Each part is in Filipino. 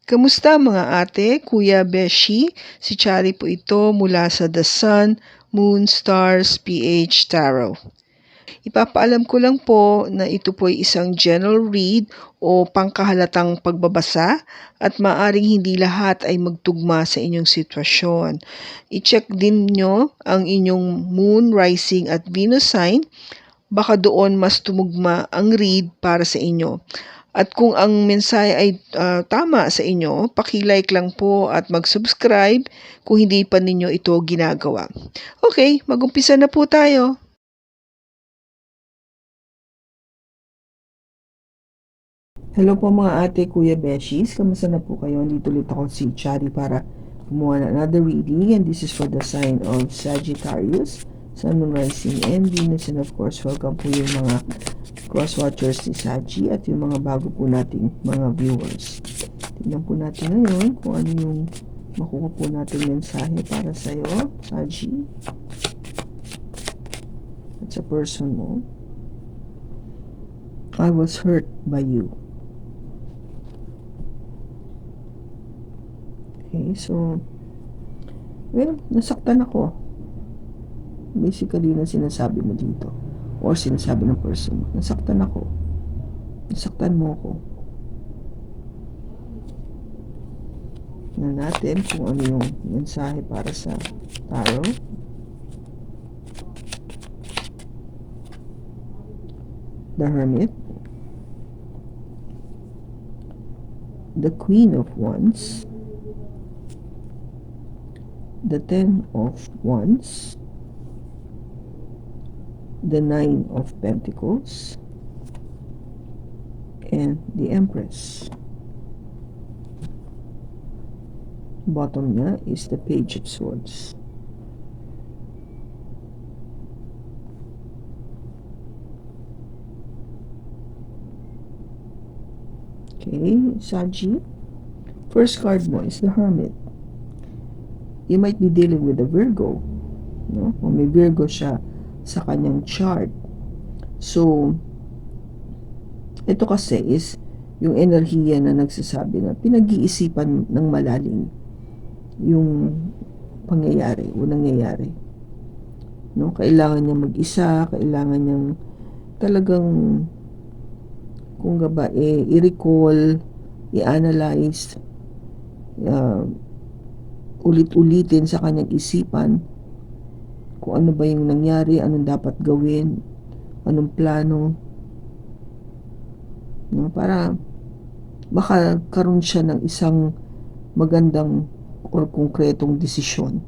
Kamusta mga ate, kuya, beshi? Si Chari po ito mula sa The Sun, Moon, Stars, PH Tarot. Ipapaalam ko lang po na ito po ay isang general read o pangkahalatang pagbabasa at maaring hindi lahat ay magtugma sa inyong sitwasyon. I-check din nyo ang inyong Moon, Rising at Venus sign. Baka doon mas tumugma ang read para sa inyo. At kung ang mensahe ay tama sa inyo, paki-like lang po at mag-subscribe kung hindi pa ninyo ito ginagawa. Okay, mag-umpisa na po tayo. Hello po mga ate, kuya, beshies. Kamusta na po kayo? Dito ulit ako si Chari para gumawa na another reading, and this is for the sign of Sagittarius, Sun, Moon, Rising, and Venus. And of course, welcome po yung mga cross-watchers ni Saji at yung mga bago po nating mga viewers. Tingnan po natin ngayon kung ano yung makuha po natin mensahe para sa'yo, Saji. At sa person mo. I was hurt by you. Okay, so, well, nasaktan ako. Basically, na sinasabi mo dito. Or sinasabi ng person mo. Nasaktan ako. Nasaktan mo ako. Tingnan natin kung ano yung mensahe para sa tarot. The Hermit. The Queen of Wands. The Ten of Wands. The Nine of Pentacles, and the Empress. Bottom niya is the Page of Swords. Okay, Saji. First card mo is the Hermit. You might be dealing with a Virgo. No? Kung may Virgo siya sa kanyang chart. So, ito kasi is yung enerhiya na nagsasabi na pinag-iisipan ng malalim yung pangyayari o nangyayari. No? Kailangan niya mag-isa, kailangan niyang talagang kung ba i-recall, i-analyze, ulit-ulitin sa kanyang isipan kung ano ba yung nangyari, anong dapat gawin, anong plano, no? Para baka karoon siya ng isang magandang or konkretong desisyon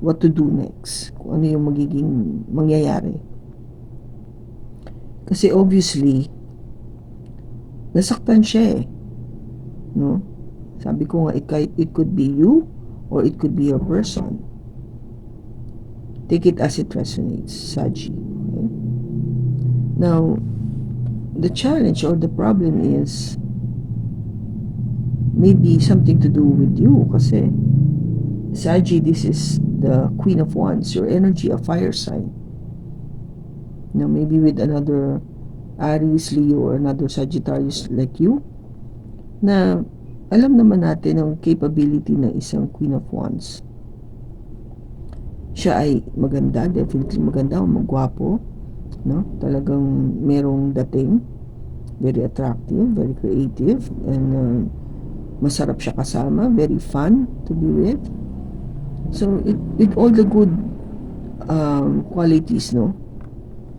what to do next, kung ano yung magiging mangyayari. Kasi obviously nasaktan siya no? Sabi ko nga, it could be you or it could be your person. Take it as it resonates, Saji. Okay? Now, the challenge or the problem is maybe something to do with you kasi Saji, this is the Queen of Wands, your energy, a fire sign. Now, maybe with another Aries, Leo, or another Sagittarius like you, na alam naman natin ang capability ng isang Queen of Wands. Siya ay maganda, definitely maganda, magwapo, no? Talagang merong dating, very attractive, very creative, and masarap siya kasama, very fun to be with. So, with all the good qualities, no?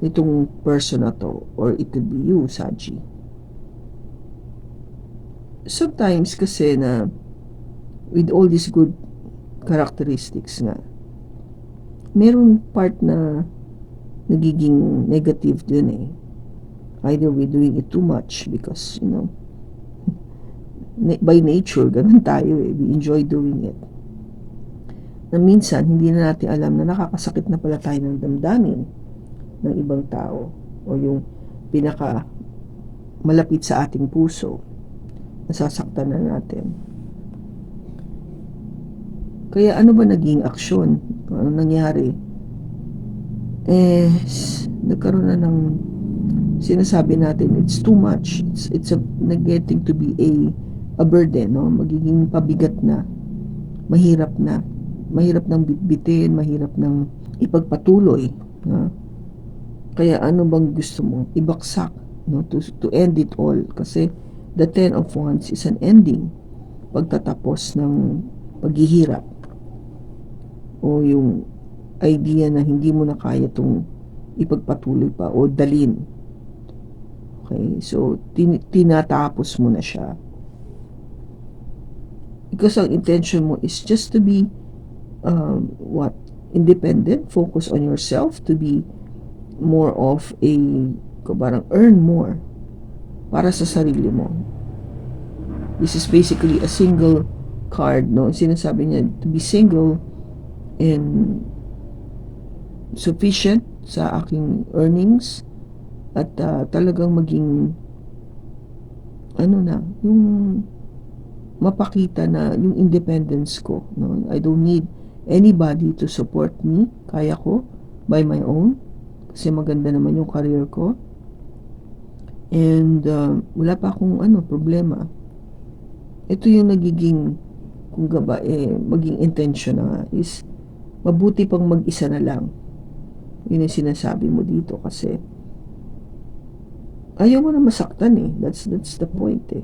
Itong person na to, or it could be you, Saji. Sometimes kasi na with all these good characteristics nga, meron part na nagiging negative dun Either we're doing it too much because, by nature, ganun tayo we enjoy doing it. Na minsan, hindi na natin alam na nakakasakit na pala tayo ng damdamin ng ibang tao o yung pinaka malapit sa ating puso. Nasasaktan na natin. Kaya ano ba naging aksyon? Ano nangyari? Nagkaroon na ng sinasabi natin, it's too much. It's getting to be a a burden, no? Magiging pabigat na, mahirap nang bitbitin, mahirap nang ipagpatuloy, no? Kaya ano bang gusto mo? Ibaksak, no? To end it all. Kasi the Ten of Wands is an ending. Pagtatapos ng paghihirap. O yung idea na hindi mo na kaya itong ipagpatuloy pa o dalin. Okay? So, tinatapos mo na siya. Because ang intention mo is just to be independent, focus on yourself, to be more of parang earn more para sa sarili mo. This is basically a single card, no? Sinasabi niya to be single and sufficient sa aking earnings at talagang maging yung mapakita na yung independence ko, no? I don't need anybody to support me. Kaya ko by my own kasi maganda naman yung career ko and wala pa akong problema. Ito yung nagiging maging intention na is mabuti pang mag-isa na lang. Yun yung sinasabi mo dito kasi ayaw mo na masaktan eh. That's the point eh.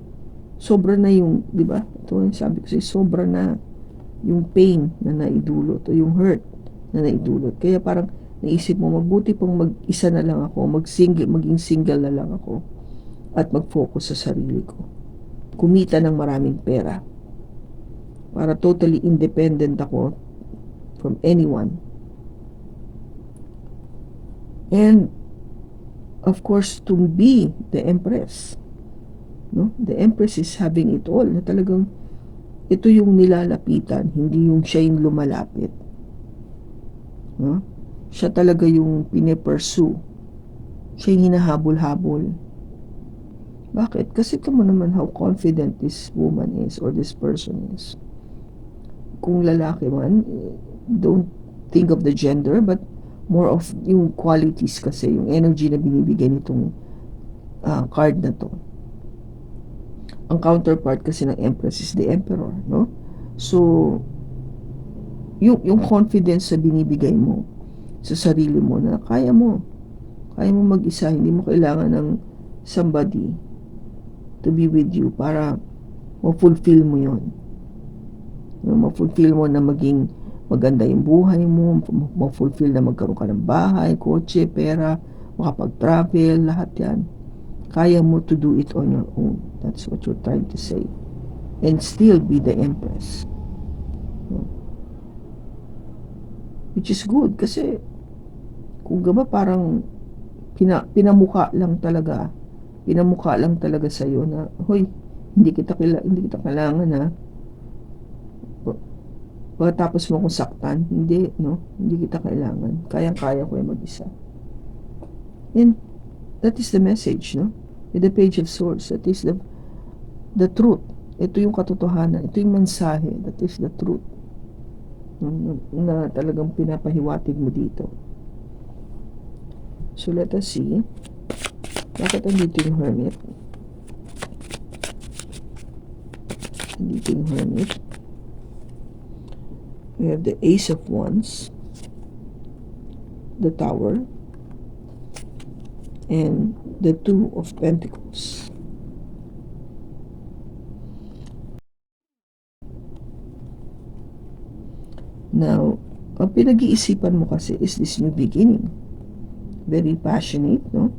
Sobra na yung, di ba? Ito yung sabi ko sa'yo, sobra na yung pain na naidulot o yung hurt na naidulot. Kaya parang naisip mo, mabuti pang mag-isa na lang ako, maging single na lang ako at mag-focus sa sarili ko. Kumita ng maraming pera para totally independent ako from anyone. And of course, to be the Empress, no? The Empress is having it all, na talagang ito yung nilalapitan, hindi yung siya yung lumalapit, no? Siya talaga yung pine-pursue, siya yung hinahabol-habol. Bakit? Kasi ito mo naman how confident this woman is or this person is. Kung lalaki man, don't think of the gender, but more of yung qualities kasi, yung energy na binibigay nitong card na to. Ang counterpart kasi ng Empress is the Emperor, no? So, yung confidence sa binibigay mo sa sarili mo na kaya mo mag-isa, hindi mo kailangan ng somebody to be with you para ma-fulfill mo yun. Ma-fulfill mo na maging maganda yung buhay mo, ma-fulfill na magkaroon ka ng bahay, kotse, pera, makapag-travel, lahat yan. Kaya mo to do it on your own. That's what you're trying to say. And still be the Empress. Which is good kasi kung gaba parang pinamukha lang talaga sa'yo na, hoy, hindi kita kailangan ha. Pagkatapos mo kung saktan, hindi kita kailangan. Kaya ko yung mag-isa. And that is the message, no? With the Page of Swords, that is the truth. Ito yung katotohanan, ito yung mensahe, that is the truth. Na talagang pinapahiwatig mo dito. So let us see. Bakit andito yung Hermit? Andito yung Hermit. We have the Ace of Wands, the Tower, and the Two of Pentacles. Now, ang pinag-iisipan mo kasi is this new beginning. Very passionate, no?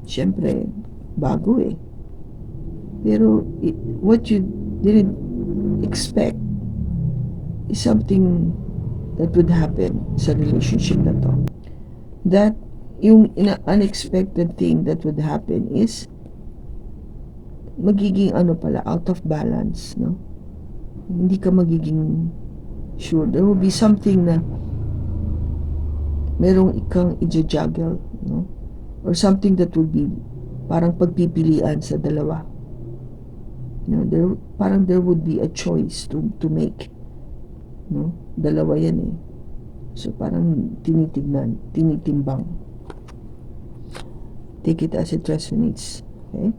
Siyempre, bago eh. Pero what you didn't expect is something that would happen sa relationship na to. That yung unexpected thing that would happen is magiging out of balance, no? Hindi ka magiging sure. There will be something na merong ikang i-juggle, no? Or something that would be parang pagpipilian sa dalawa. There would be a choice to make, no? Dalawa yan eh. So parang tinitimbang. Take it as it resonates. Okay?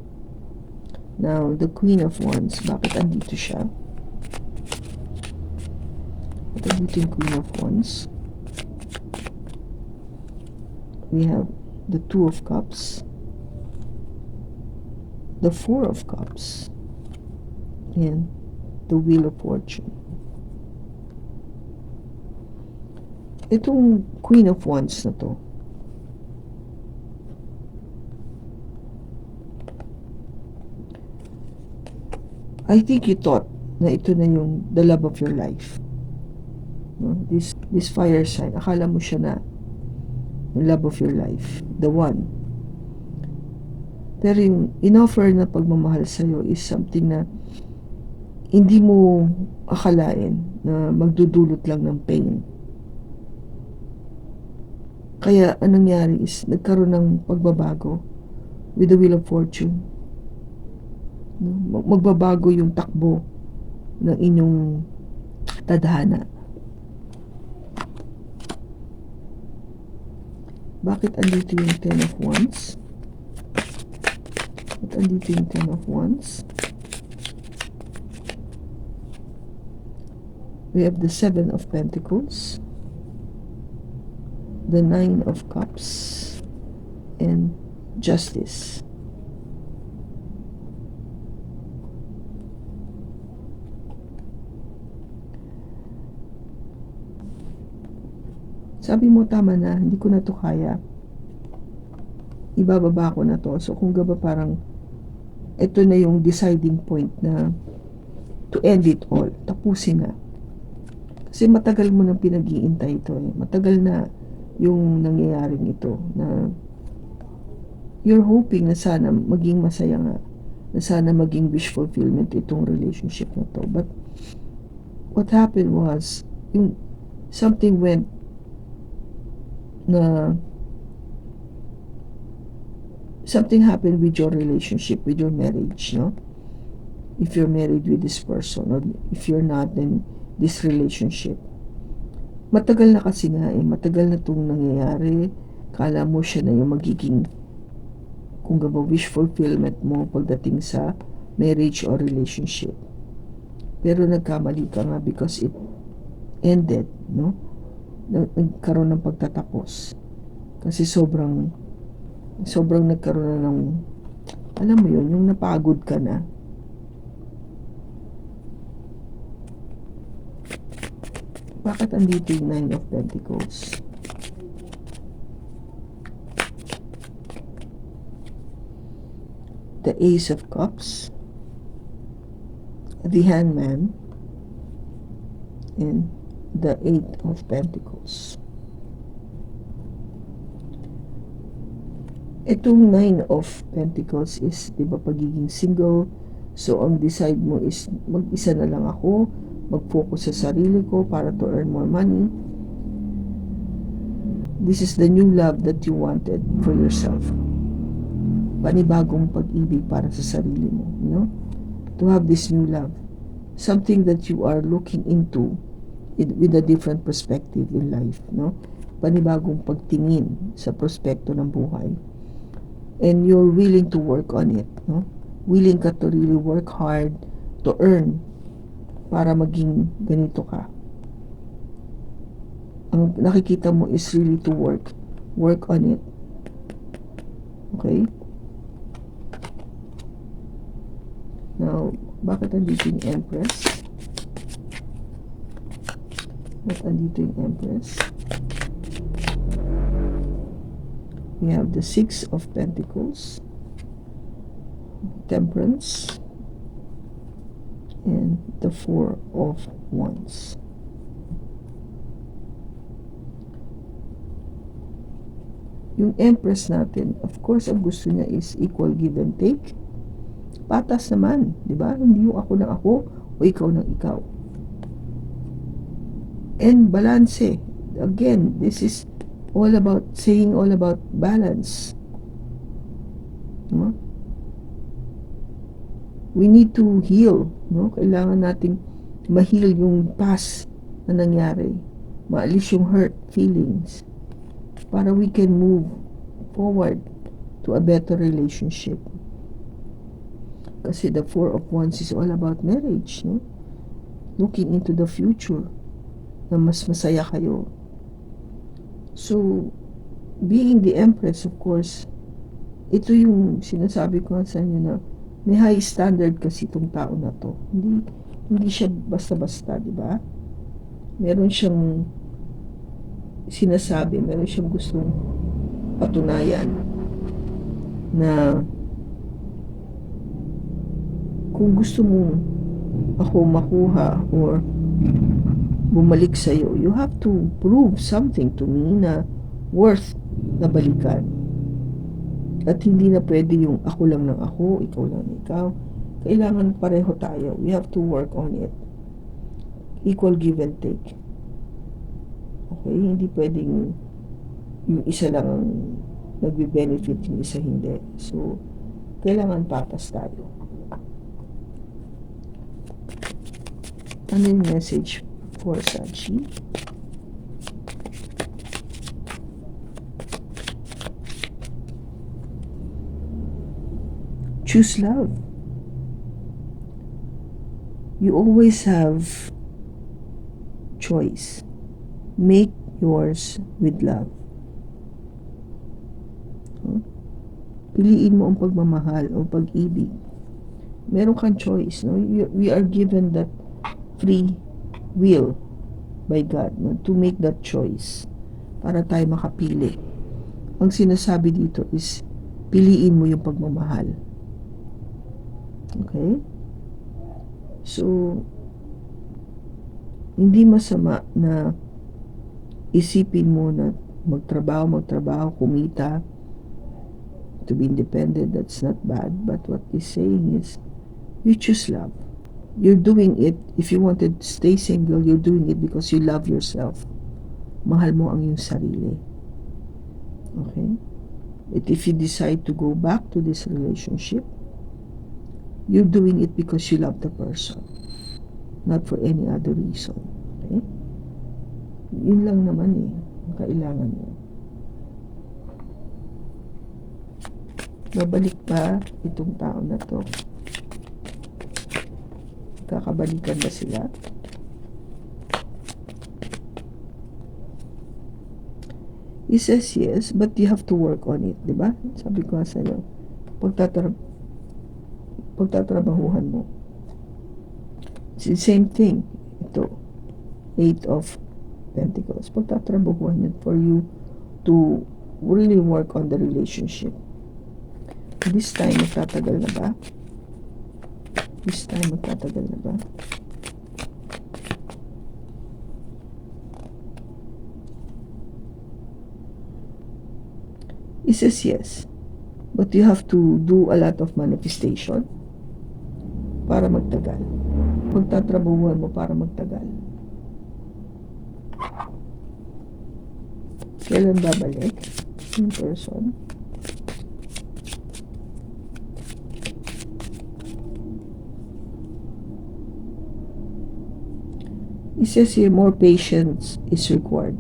Now, the Queen of Wands, bakit andito siya? Bakit andito yung Queen of Wands? We have the Two of Cups, the Four of Cups, and the Wheel of Fortune. Itong Queen of Wands na to, I think you thought na ito na yung the love of your life. No? This fire sign, akala mo siya na yung love of your life, the one. Pero yung in-offer na pagmamahal sa'yo is something na hindi mo akalain na magdudulot lang ng pain. Kaya anong nangyari is nagkaroon ng pagbabago with the Wheel of Fortune. Magbabago yung takbo ng inyong tadhana. Bakit andito yung Ten of Wands? Bakit andito yung Ten of Wands? We have the Seven of Pentacles, the Nine of Cups, and Justice. Sabi mo, tama na, hindi ko na to kaya. Ibababa ko na to. So, kung gaba parang ito na yung deciding point na to end it all. Tapusin na. Kasi matagal mo nang pinag-iintay ito. Matagal na yung nangyayaring ito na you're hoping na sana maging masaya nga. Na sana maging wish fulfillment itong relationship na to. But what happened was, yung something went na something happened with your relationship, with your marriage, no? If you're married with this person, or if you're not, then this relationship. Matagal na kasi nga matagal na itong nangyayari. Kala mo siya na yung magiging, kung gaba, wish fulfillment mo pagdating sa marriage or relationship. Pero nagkamali ka nga because it ended, no? Nagkaroon ng pagtatapos. Kasi sobrang nagkaroon na ng, alam mo yun, yung napagod ka na. Bakit andito yung Nine of Pentacles? The Ace of Cups, the Hangman, and the Eight of Pentacles. Itong Nine of Pentacles is, di ba, pagiging single. So, ang decide mo is, mag-isa na lang ako, mag-focus sa sarili ko para to earn more money. This is the new love that you wanted for yourself. Panibagong pag-ibig para sa sarili mo, you know? To have this new love. Something that you are looking into with a different perspective in life, no? Panibagong pagtingin sa prospekto ng buhay. And you're willing to work on it, no? Willing ka to really work hard to earn para maging ganito ka. Ang nakikita mo is really to work on it. Okay? Now, bakit andito yung Empress? Bakit andito yung Empress? We have the Six of Pentacles, Temperance, and the Four of Wands. Yung Empress natin, of course, ang gusto niya is equal give and take. Patas naman, di ba? Hindi yung ako ng ako o ikaw ng ikaw. And balance. Again, this is all about balance. No? We need to heal, no? Kailangan nating ma-heal yung past na nangyari. Maalis yung hurt feelings para we can move forward to a better relationship. Kasi the Four of Wands is all about marriage, no? Looking into the future na mas masaya kayo. So, being the Empress, of course, ito yung sinasabi ko sa inyo na may high standard kasi itong tao na to. Hindi siya basta-basta, di ba? Meron siyang sinasabi, meron siyang gustong patunayan na kung gusto mo ako makuha or bumalik sa'yo, you have to prove something to me na worth na balikan. At hindi na pwede yung ako lang ng ako, ikaw lang ng ikaw. Kailangan pareho tayo. We have to work on it. Equal give and take. Okay? Hindi pwedeng yung isa lang ang nagbe-benefit, yung isa hindi. So, kailangan patas tayo. Ano yung message for Sachi? Choose love. You always have choice. Make yours with love. Piliin mo ang pagmamahal o pag-ibig. Meron kang choice. No? We are given that free will by God, no? To make that choice para tayo makapili. Ang sinasabi dito is piliin mo yung pagmamahal. Okay? So, hindi masama na isipin mo na magtrabaho, kumita, to be independent. That's not bad. But what he's saying is, you choose love. You're doing it, if you wanted to stay single, you're doing it because you love yourself. Mahal mo ang iyong sarili. Okay? But if you decide to go back to this relationship, you're doing it because you love the person, not for any other reason. Okay? Yun lang naman ang kailangan mo. Babalik pa itong tao na to. Kakabalikan ba sila? He says yes, but you have to work on it, di ba? Sabi ko sa iyo, pagtatrabahuhan mo. It's the same thing. Ito, 8 of Pentacles. Pagtatrabahuhan yun for you to really work on the relationship. This time, magtatagal na ba? He says yes. But you have to do a lot of manifestation para magtagal. Pagtatrabahuhan mo para magtagal. Kailan babalik in person? He says here, more patience is required.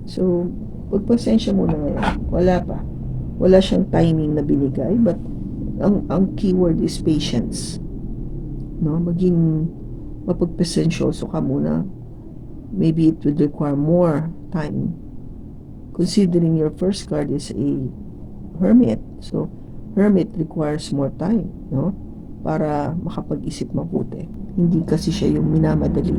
So, pagpasensya muna ngayon. Wala pa. Wala siyang timing na binigay, but ang keyword is patience. No? Maging mapagpasensyoso ka muna. Maybe it would require more time. Considering your first card is a hermit. So, hermit requires more time, no? Para makapag-isip mabuti. Hindi kasi siya yung minamadali.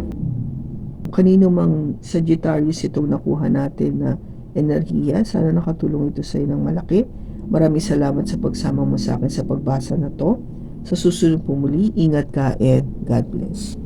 Kanino mang Sagittarius itong nakuha natin na enerhiya, sana nakatulong ito sa iyo ng malaki. Maraming salamat sa pagsama mo sa akin sa pagbasa na to. Sa susunod po muli, ingat ka and God bless.